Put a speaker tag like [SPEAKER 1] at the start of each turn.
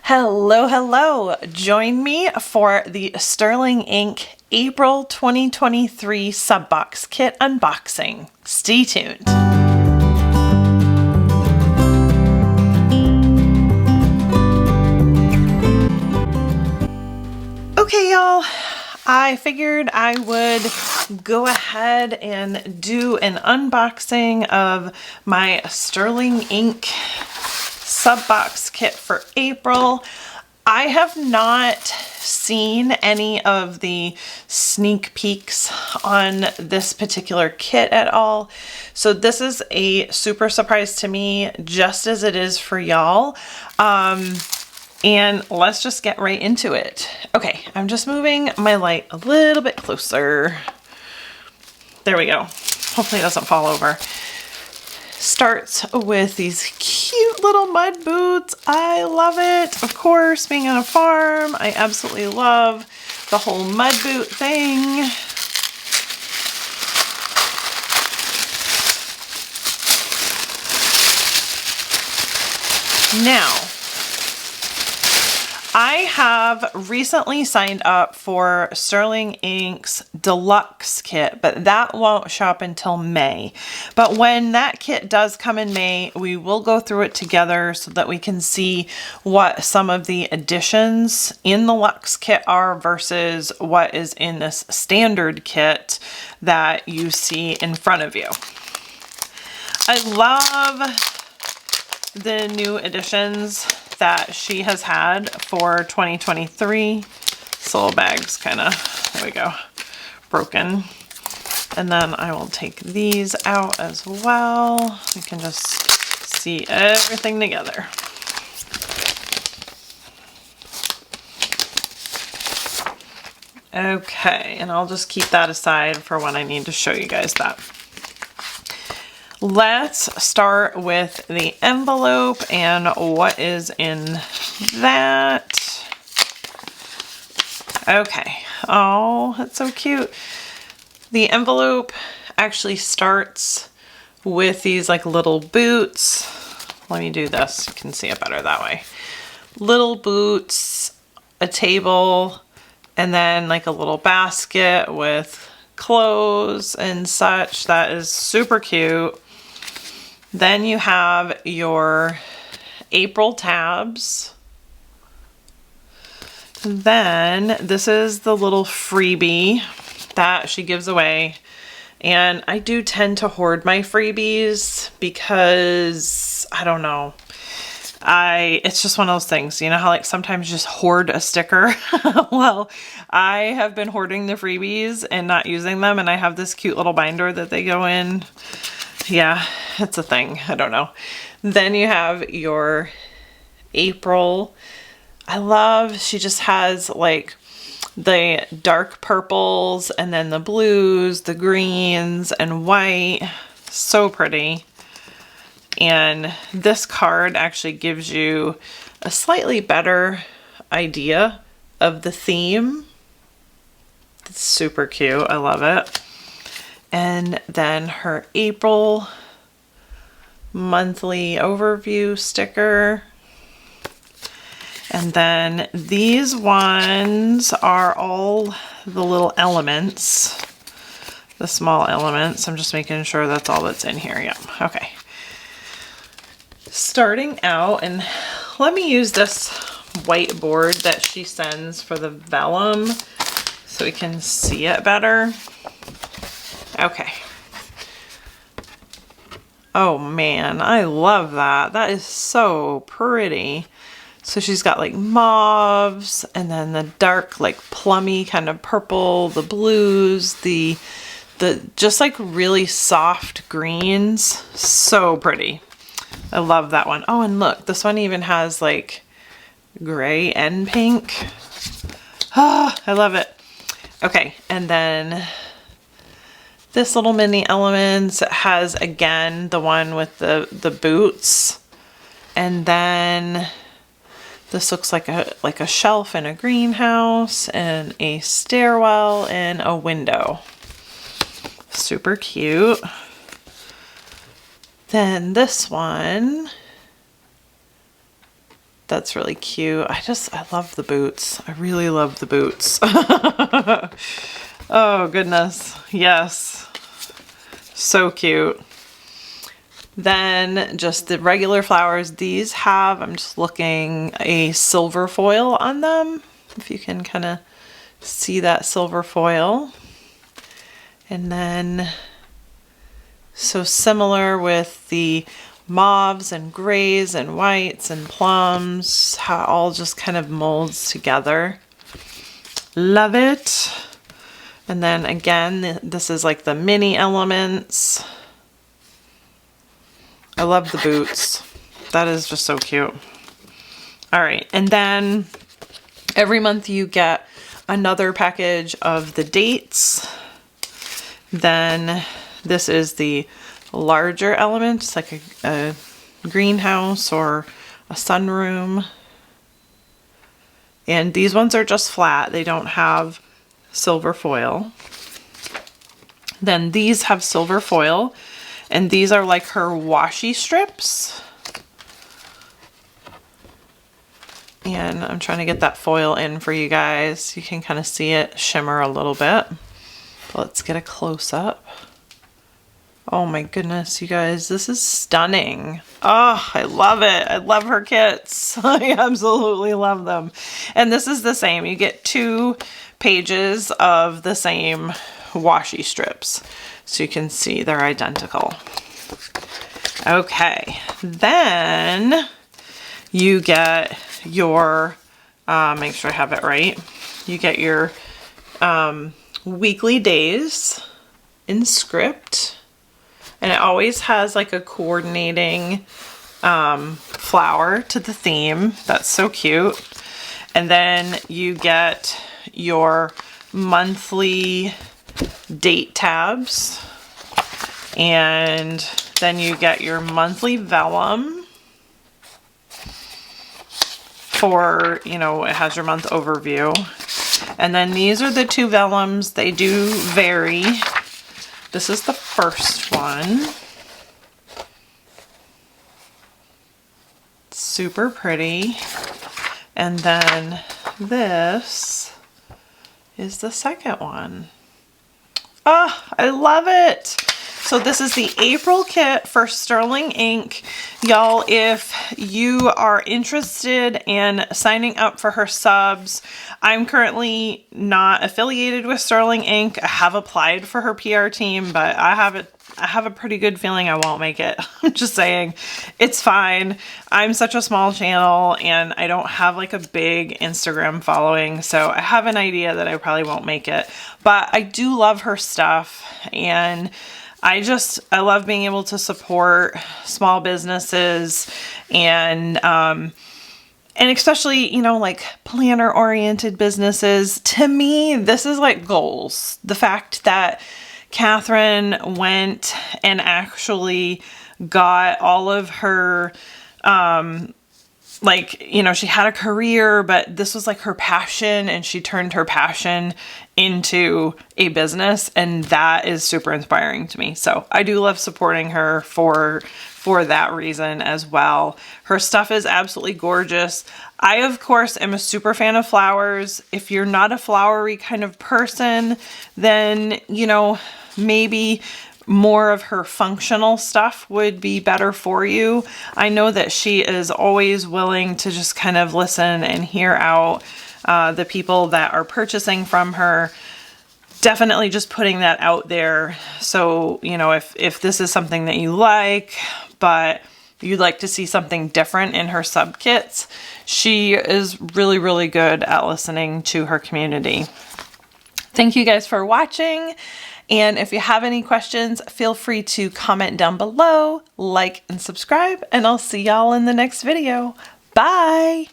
[SPEAKER 1] Hello, hello. Join me for the Sterling Ink April 2023 Subbox Kit unboxing. Stay tuned. Okay, y'all. I figured I would go ahead and do an unboxing of my Sterling Ink Subbox Kit for April. I have not seen any of the sneak peeks on this particular kit at all. So this is a super surprise to me, just as it is for y'all. And let's just get right into it. Okay, I'm just moving my light a little bit closer. There we go. Hopefully it doesn't fall over. Starts with these cute little mud boots. I love it. Of course, being on a farm, I absolutely love the whole mud boot thing. Now, I have recently signed up for Sterling Ink's Deluxe kit, but that won't show up until May. But when that kit does come in May, we will go through it together so that we can see what some of the additions in the Luxe kit are versus what is in this standard kit that you see in front of you. I love the new additions that she has had for 2023. This little bag's kind of, there we go, broken. And then I will take these out as well. We can just see everything together. Okay, and I'll just keep that aside for when I need to show you guys that. Let's start with the envelope and what is in that. Okay. Oh, that's so cute. The envelope actually starts with these like little boots. Let me do this. You can see it better that way. Little boots, a table, and then like a little basket with clothes and such. That is super cute. Then you have your April tabs. Then this is the little freebie that she gives away. And I do tend to hoard my freebies because, I don't know, it's just one of those things. You know how like sometimes you just hoard a sticker? Well, I have been hoarding the freebies and not using them, and I have this cute little binder that they go in. Yeah, it's a thing. I don't know. Then you have your April. I love, she just has like the dark purples and then the blues, the greens and white. So pretty. And this card actually gives you a slightly better idea of the theme. It's super cute. I love it. And then her April monthly overview sticker. And then these ones are all the little elements, the small elements. I'm just making sure that's all that's in here. Yep. Okay. Starting out, and let me use this whiteboard that she sends for the vellum so we can see it better. Okay. Oh man, I love that. That is so pretty. So she's got like mauves and then the dark like plummy kind of purple, the blues, the just like really soft greens. So pretty. I love that one. Oh, and look, this one even has like gray and pink. Ah, I love it. Okay, and then this little mini elements has again the one with the boots, and then this looks like a shelf in a greenhouse and a stairwell and a window. Super cute. Then this one That's really cute. I love the boots. I really love the boots. Oh goodness. Yes. So cute. Then just the regular flowers. These have, I'm just looking, a silver foil on them. If you can kind of see that silver foil. And then, so similar with the mauves and grays and whites and plums, how it all just kind of molds together. Love it. And then again, this is like the mini elements. I love the boots. That is just so cute. All right, and then every month you get another package of the dates. Then this is the larger elements, like a greenhouse or a sunroom. And these ones are just flat. They don't have silver foil. Then these have silver foil, and these are like her washi strips. And I'm trying to get that foil in for you guys. You can kind of see it shimmer a little bit. But let's get a close up. Oh my goodness, you guys, this is stunning. Oh, I love it. I love her kits. I absolutely love them. And this is the same. You get 2 pages of the same washi strips. So you can see they're identical. Okay, then you get your, make sure I have it right. You get your weekly days in script. And it always has like a coordinating flower to the theme. That's so cute. And then you get your monthly date tabs. And then you get your monthly vellum for, you know, it has your month overview. And then these are the 2 vellums. They do vary. This is the first one. Super pretty. And then this is the second one. Oh, I love it. So this is the April kit for Sterling Ink. Y'all, if you are interested in signing up for her subs, I'm currently not affiliated with Sterling Ink. I have applied for her PR team, but I have a pretty good feeling I won't make it. I'm just saying, it's fine. I'm such a small channel and I don't have like a big Instagram following, so I have an idea that I probably won't make it. But I do love her stuff, and I love being able to support small businesses and especially, you know, like planner oriented businesses. To me, this is like goals. The fact that Catherine went and actually got all of her, like, you know, she had a career, but this was like her passion, and she turned her passion into a business, and that is super inspiring to me. So I do love supporting her for that reason as well. Her stuff is absolutely gorgeous. I, of course, am a super fan of flowers. If you're not a flowery kind of person, then, you know, maybe more of her functional stuff would be better for you. I know that she is always willing to just kind of listen and hear out the people that are purchasing from her. Definitely just putting that out there. So, you know, if this is something that you like, but you'd like to see something different in her sub kits, she is really, really good at listening to her community. Thank you guys for watching. And if you have any questions, feel free to comment down below, like and subscribe, and I'll see y'all in the next video. Bye!